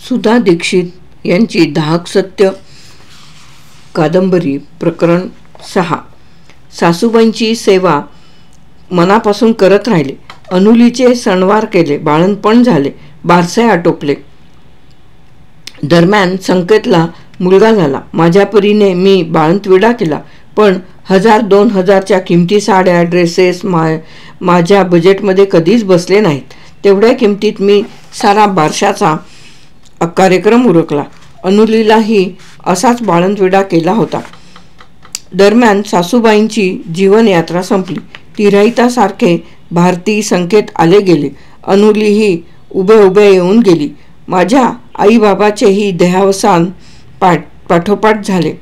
सुधा दीक्षित यांची दाहक सत्य कादंबरी प्रकरण 6. सासूबाईंची सेवा मनापासून करत राहिले. अनुलीचे सणवार केले, बाळंतपण झाले, बारसे आटोपले. दरम्यान संकेतला मुलगा झाला. माझ्या परीने मी बाळंतविडा केला, पण 1000-2000च्या किमती साड्या ड्रेसेस माझ्या बजेटमध्ये कधीच बसले नाहीत. तेवढ्या किमतीत मी सारा बारशाचा कार्यक्रम उरकला. अनुलीलाही असाच बाळंतविडा केला होता. दरम्यान सासूबाईंची जीवनयात्रा संपली. तिराहितासारखे भारती संकेत आले गेले. अनुलीही उभे उभे येऊन गेली. माझ्या आईबाबाचेही देहावसान पाठोपाठ झाले.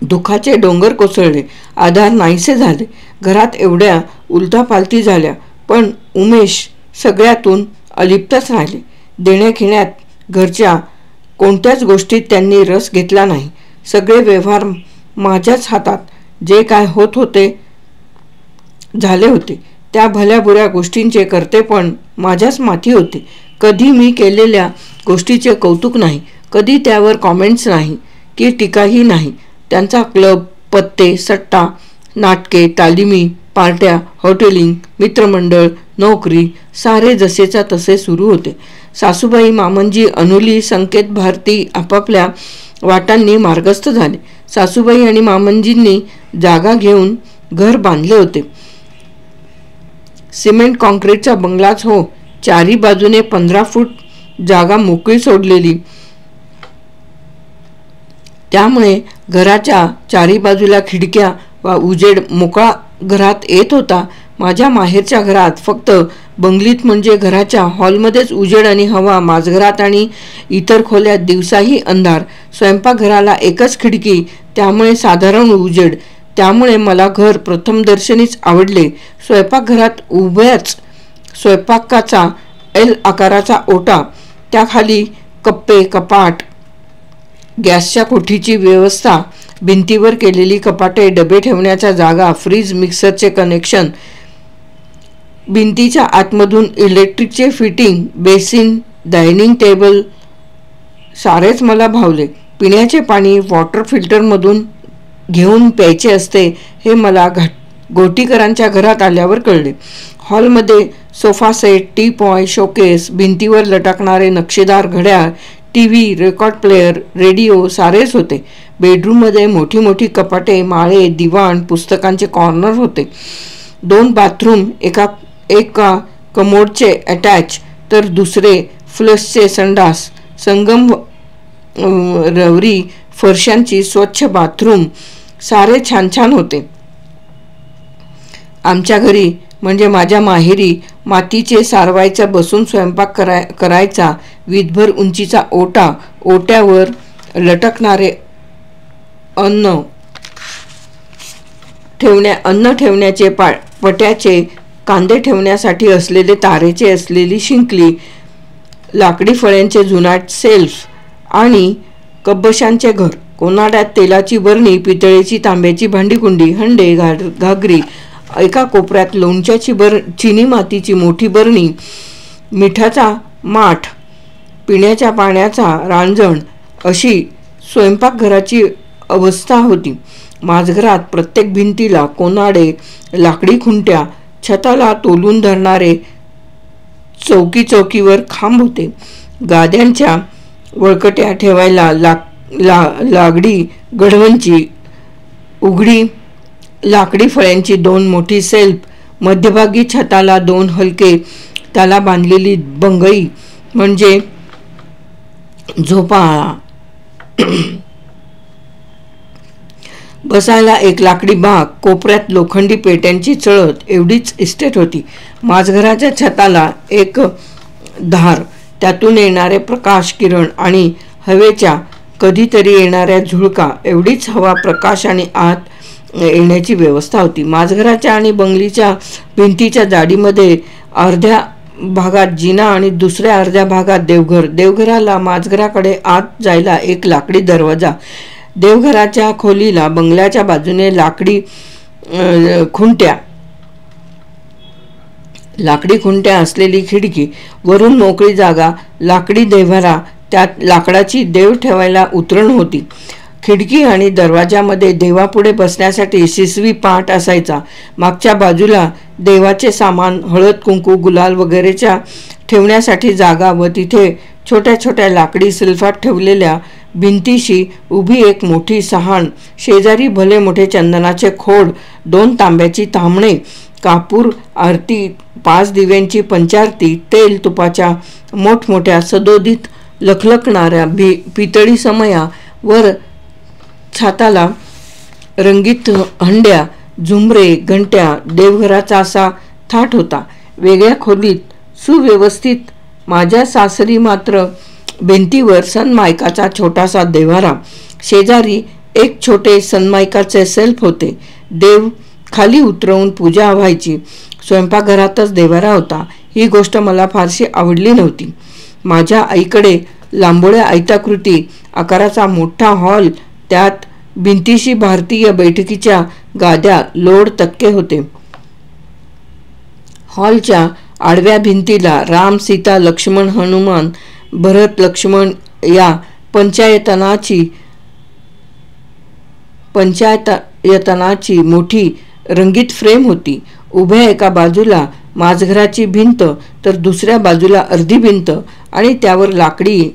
दुःखाचे डोंगर कोसळले. आधार नाहीसे झाले. घरात एवढ्या उलथापालथी झाल्या, पण उमेश सगळ्यातून अलिप्तच राहिले. देण्याघेण्यात घरच्या कोणत्याच गोष्टीत त्यांनी रस घेतला नाही. सगळे व्यवहार माझ्याच हातात. जे काय होत होते झाले होते. त्या भल्याबुऱ्या गोष्टींचे कर्तेपण माझ्याच माथी होते. कधी मी केलेल्या गोष्टीचे कौतुक नाही, कधी त्यावर कॉमेंट्स नाही की टीकाही नाही. त्यांचा क्लब, पत्ते, सट्टा, नाटके, तालिमी, पार्ट्या, हॉटेलिंग, मित्रमंडळ, नोकरी सारे जसेच्या तसे सुरू होते. सासूबाई, मामंजी, अनुली, संकेत, भारती आपापल्या वाटांनी मार्गस्थ झाले. सासूबाई आणि मामंजींनी जागा घेऊन घर बांधले होते. सिमेंट कॉन्क्रीटचा बंगलाच हो. चारी बाजूने 15 फूट जागा मोकळी सोडलेली. त्यामुळे घराच्या चारी बाजूला खिडक्या व उजेड मोकळा घरात येत होता. माझ्या माहेरच्या घरात फक्त बंगलीत म्हणजे घराच्या हॉलमध्येच उजेड आणि हवा. माझघरात आणि इतर खोल्यात दिवसाही अंधार. स्वयंपाकघराला एकच खिडकी, त्यामुळे साधारण उजेड. त्यामुळे मला घर प्रथमदर्शनीच आवडले. स्वयंपाकघरात उभ्याच स्वयंपाकाचा एल आकाराचा ओटा, त्याखाली कप्पे, कपाट, गॅसच्या कोठीची व्यवस्था, भिंतीवर केलेली कपाटे, डबे ठेवण्याच्या जागा, फ्रीज, मिक्सरचे कनेक्शन, भिंतीच्या आतमधून इलेक्ट्रिकचे फिटिंग, बेसिन, डायनिंग टेबल सारेच मला भावले. पिण्याचे पाणी वॉटर फिल्टरमधून घेऊन प्यायचे असते हे मला गोटीकरांच्या घरात आल्यावर कळले. हॉलमध्ये सोफा सेट, टीपॉय, शोकेस, भिंतीवर लटकणारे नक्षीदार घड्याळ, टीव्ही, रेकॉर्ड प्लेअर, रेडिओ सारेच होते. बेडरूममध्ये मोठी मोठी कपाटे, माळे, दिवाण, पुस्तकांचे कॉर्नर होते. 2 बाथरूम, एका कमोडचे अटॅच तर दुसरे फ्लशचे संडास, संगम रवरी फरशांची स्वच्छ बाथरूम सारे छान छान होते. आमच्या घरी म्हणजे माझ्या माहेरी मातीचे सारवायचा बसून स्वयंपाक करायचा. वीटभर उंचीचा ओटा, ओट्यावर लटकणारे अन्न ठेवण्याचे पट्याचे, कांदे ठेवण्यासाठी असलेले तारेचे असलेली शिंकली, लाकडी फळ्यांचे जुनाट सेल्फ आणि कब्बशांचे घर. कोनाड्यात तेलाची बरणी, पितळेची तांब्याची भांडीकुंडी, हंडे, घागरी, एका कोपऱ्यात लोणच्याची चिनी मातीची मोठी बरणी, मिठाचा माठ, पिण्याच्या पाण्याचा रांजण अशी स्वयंपाकघराची अवस्था होती. माझघरात प्रत्येक भिंतीला कोनाडे, लाकडी खुंट्या, छताला तोलून धरणारे चौकीवर खांब होते. गाद्यांच्या वळकट्या ठेवायला लाकडी गडवंची, उघडी लाकडी फळ्यांची 2 मोठी सेल्फ, मध्यभागी छताला 2 हलके त्याला बांधलेली बंगई म्हणजे झोपाळा, बसायला एक लाकडी बाक, कोपऱ्यात लोखंडी पेट्यांची चळत एवढीच इस्टेट होती. माझघराच्या छताला एक धार, त्यातून येणारे प्रकाश किरण आणि हवेच्या कधीतरी येणाऱ्या झुळका एवढीच हवा, प्रकाश आणि आत येण्याची व्यवस्था होती. माझघराच्या आणि बंगलीच्या भिंतीच्या जाडीमध्ये अर्ध्या भागात जिना आणि दुसऱ्या अर्ध्या भागात देवघर. देवघराला माझघराकडे आत जायला एक लाकडी दरवाजा. देवघराच्या खोलीला बंगल्याच्या बाजूने लाकडी खुंट्या, लाकडी खुंट्या असलेली खिडकी, वरून मोकळी जागा, लाकडी देव्हारा, त्यात लाकडाची देव ठेवायला उतरण होती. खिडकी आणि दरवाजामध्ये देवापुढे बसण्यासाठी शिसवी पाट असायचा. मागच्या बाजूला देवाचे सामान, हळद कुंकू गुलाल वगैरेच्या ठेवण्यासाठी जागा व तिथे छोट्या छोट्या लाकडी सिल्फात ठेवलेल्या भिंतीशी उभी एक मोठी सहाण, शेजारी भले मोठे चंदनाचे खोड, 2 तांब्याची ताम्हणे, कापूर आरती, 5 दिव्यांची पंचारती, तेल तुपाच्या मोठमोठ्या सदोदित लखलखणाऱ्या पितळी समया, वर छाताला रंगीत हंड्या, झुंबरे, घंट्या, देवघराचा असा थाट होता. वेगळ्या खोलीत सुव्यवस्थित माझ्या सासरी मात्र भिंतीवर सनमायकाचा छोटासा देव्हारा, शेजारी एक छोटे सनमायकाचे सेल्फ होते. देव खाली उतरवून पूजा व्हायची. स्वयंपाकघरातच देव्हारा होता. ही गोष्ट मला फारशी आवडली नव्हती. माझ्या आईकडे लांबोळ्या आयताकृती आकाराचा मोठा हॉल, त्यात भिंतीशी भारतीय बैठकीच्या गाद्या, लोड तक्के होते. हॉलच्या आडव्या भिंतीला राम, सीता, लक्ष्मण, हनुमान, भरत, लक्ष्मण या पंचायतनाची मोठी रंगीत फ्रेम होती. उभ्या एका बाजूला माझघराची भिंत, तर दुसऱ्या बाजूला अर्धी भिंत आणि त्यावर लाकडी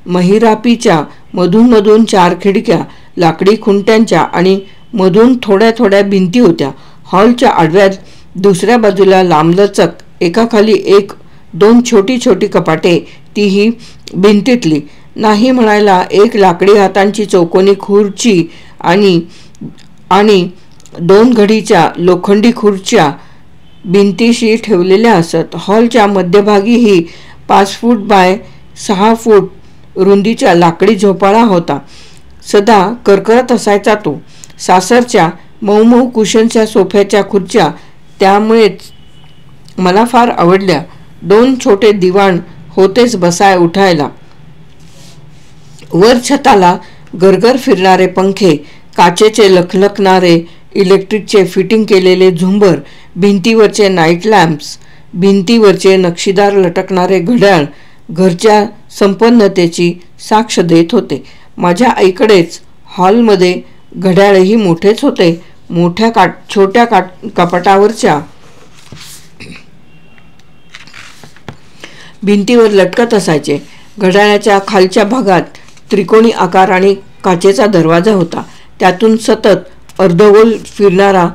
महिरापीच्या मधून 4 खिडक्या, लाकडी खुंट्यांच्या आणि मधून थोड्या थोड्या भिंती होत्या. हॉलच्या आडव्या दुसऱ्या बाजूला लांबलचक एकाखाली एक 2 छोटी छोटी कपाटे, तीही भिंतीतली. नाही म्हणायला एक लाकडी हातांची चौकोनी खुर्ची आणि 2 घडीच्या लोखंडी खुर्च्या भिंतीशी ठेवलेल्या असत. हॉलच्या मध्यभागी ही 5 फूट बाय 6 फूट रुंदीचा लाकडी झोपाळा होता. सदा करकरत असायचा तो. सासरच्या मऊ कुशनच्या सोफ्याच्या खुर्च्या त्यामुळेच मला फार आवडल्या. 2 छोटे दिवाण होतेच बसाय उठायला. वर छताला गरगर फिरणारे पंखे, काचेचे लखलखणारे इलेक्ट्रिकचे फिटिंग केलेले झुंबर, भिंतीवरचे नाईट लॅम्प्स, भिंतीवरचे नक्षीदार लटकणारे घड्याळ घरच्या संपन्नतेची साक्ष देत होते. माझ्या आईकडेच हॉलमध्ये घड्याळही मोठेच होते. छोट्या कपाटावरच्या भिंतीवर लटकत असायचे. घड्याळाच्या खालच्या भागात त्रिकोणी आकार आणि काचेचा दरवाजा होता. त्यातून सतत अर्धगोल फिरणारा,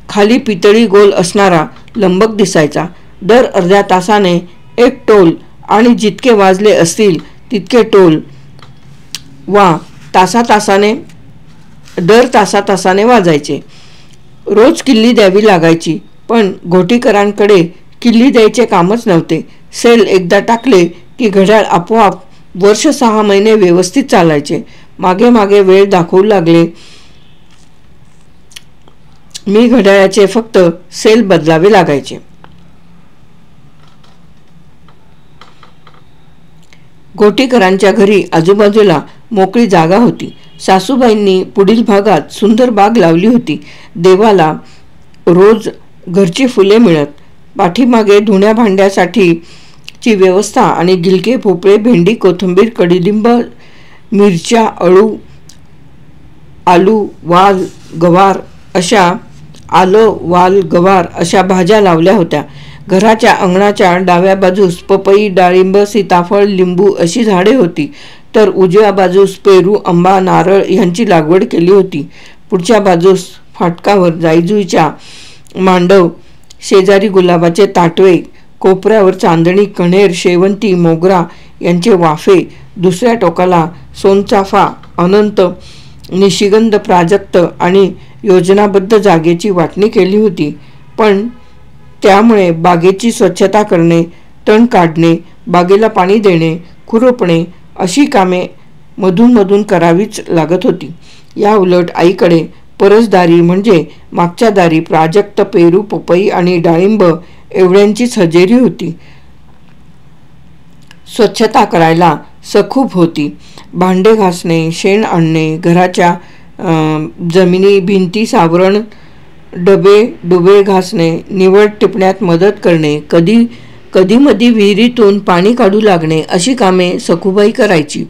खाली पितळी गोल असणारा लंबक दिसायचा. दर अर्ध्या तासाने एक टोल आणि जितके वाजले असतील तितके टोल दर तासातासाने वाजायचे. रोज किल्ली द्यावी लागायची, पण घोटीकरांकडे किल्ली द्यायचे कामच नव्हते. सेल एकदा टाकले की घड्याळ आपोआप वर्ष 6 महिने व्यवस्थित चालायचे. मागे मागे वेळ दाखवू लागले. मी घड्याळाचे फक्त सेल बदलावे लागायचे. घोटीकरांच्या घरी आजूबाजूला मोकळी जागा होती. सासूबाईंनी पुढील भागात सुंदर बाग लावली होती. देवाला रोज घरची फुले मिळत. पाठीमागे धुण्या भांड्यासाठीची व्यवस्था आणि गिलके, भोपळे, भेंडी, कोथिंबीर, कडुलिंब, मिरच्या, आलू, वाल, गवार अशा भाज्या लावल्या होत्या. घराच्या अंगणाच्या डाव्या बाजूस पपई, डाळिंब, सीताफळ, लिंबू अशी झाडे होती, तर उजव्या बाजूस पेरू, आंबा, नारळ ह्यांची लागवड केली होती. पुढच्या बाजूस फाटकावर जाईजुईच्या मांडव, शेजारी गुलाबाचे ताटवे, कोपऱ्यावर चांदणी, कण्हेर, शेवंती, मोगरा यांचे वाफे, दुसऱ्या टोकाला सोनचाफा, अनंत, निशिगंध, प्राजक्त आणि योजनाबद्ध जागेची वाटणी केली होती. पण त्यामुळे बागेची स्वच्छता करणे, तण काढणे, बागेला पाणी देणे, खुरपणे अशी कामे मधून करावीच लागत होती. या उलट आईकडे परसदारी म्हणजे मागच्या दारी प्राजक्त, पेरू, पपई आणि डाळिंब एवढ्यांचीच हजेरी होती. स्वच्छता करायला सखूब होती. भांडे घासणे, शेण आणणे, घराच्या जमिनी भिंती सावरण डबे डुबे घासणे, निवड टिपण्यात मदत करणे, कधी मधी विहिरीतून पाणी काढू लागणे अशी कामे सखूबाई करायची.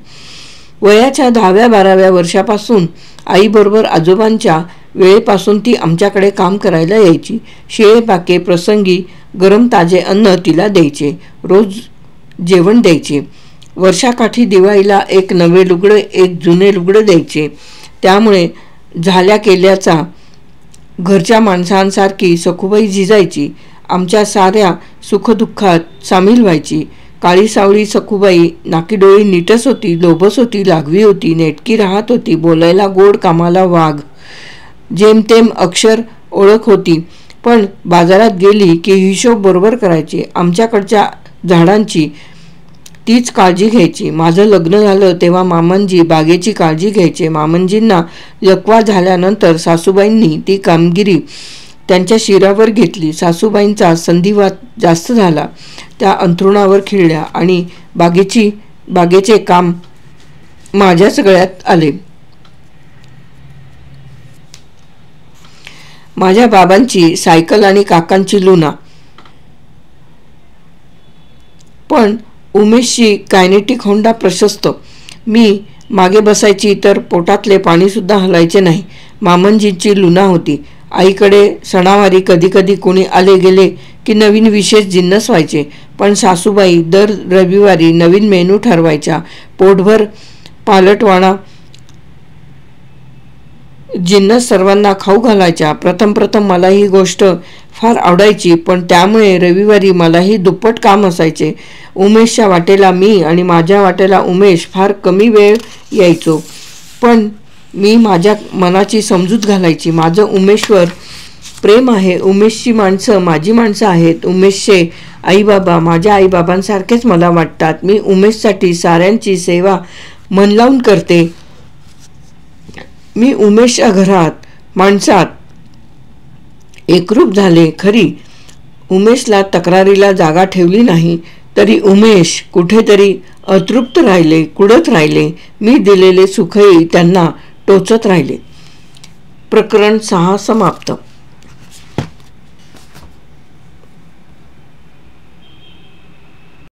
वयाच्या 10व्या-12व्या वर्षापासून आईबरोबर आजोबांच्या वेळेपासून ती आमच्याकडे काम करायला यायची. शिळे पाके, प्रसंगी गरम ताजे अन्न तिला द्यायचे. रोज जेवण द्यायचे. वर्षाकाठी दिवाळीला एक नवे लुगडं एक जुने लुगडं द्यायचे. त्यामुळे झाल्या केल्याचा घरच्या माणसांसारखी सखूबाई झिजायची. आमच्या साऱ्या सुखदुःखात सामील व्हायची. काळी सावळी सखूबाई नाकीडोळी नीटच होती, लोभस होती, लागवी होती, नेटकी राहत होती, बोलायला गोड, कामाला वाघ. जेमतेम अक्षर ओळख होती, पण बाजारात गेली की हिशोब बरोबर करायची. आमच्याकडच्या झाडांची तीच काळजी घ्यायची. माझं लग्न झालं तेव्हा मामनजी बागेची काळजी घ्यायचे. मामनजींना लकवा झाल्यानंतर सासूबाईंनी ती कामगिरी त्यांच्या शिरावर घेतली. सासूबाईंचा संधिवात जास्त झाला. त्या अंथरुणावर खिळल्या आणि बागेचे काम माझ्याच गळ्यात आले. माझ्या बाबांची सायकल आणि काकांची लुना. पण उमेशची कायनेटिक होंडा प्रशस्त. मी मागे बसायची तर पोटातले पाणीसुद्धा हलायचे नाही. मामनजींची लुना होती. आईकडे सणावारी कधी कोणी आले गेले की नवीन विशेष जिन्नस व्हायचे. पण सासूबाई दर रविवारी नवीन मेनू ठरवायच्या. पोटभर पालटवाणा जिन्नस सर्वांना खाऊ घालायच्या. प्रथम मला ही गोष्ट फार आवडायची, पण त्यामुळे रविवारी मलाही दुप्पट काम असायचे. उमेशच्या वाटेला मी आणि माझ्या वाटेला उमेश फार कमी वेळ यायचो. पण मी माझ्या मनाची समजूत घालायची. माझं उमेशवर प्रेम आहे. उमेशची माणसं माझी माणसं आहेत. उमेशचे आईबाबा माझ्या आईबाबांसारखेच मला वाटतात. मी उमेशसाठी साऱ्यांची सेवा मन लावून करते. मी उमेशच्या घरात माणसात एकरूप झाले खरी. उमेशला तक्रारीला जागा ठेवली नाही तरी उमेश कुठेतरी अतृप्त राहिले, कुडत राहिले. मी दिलेले सुखही त्यांना टोचत राहिले. प्रकरण 6 समाप्त.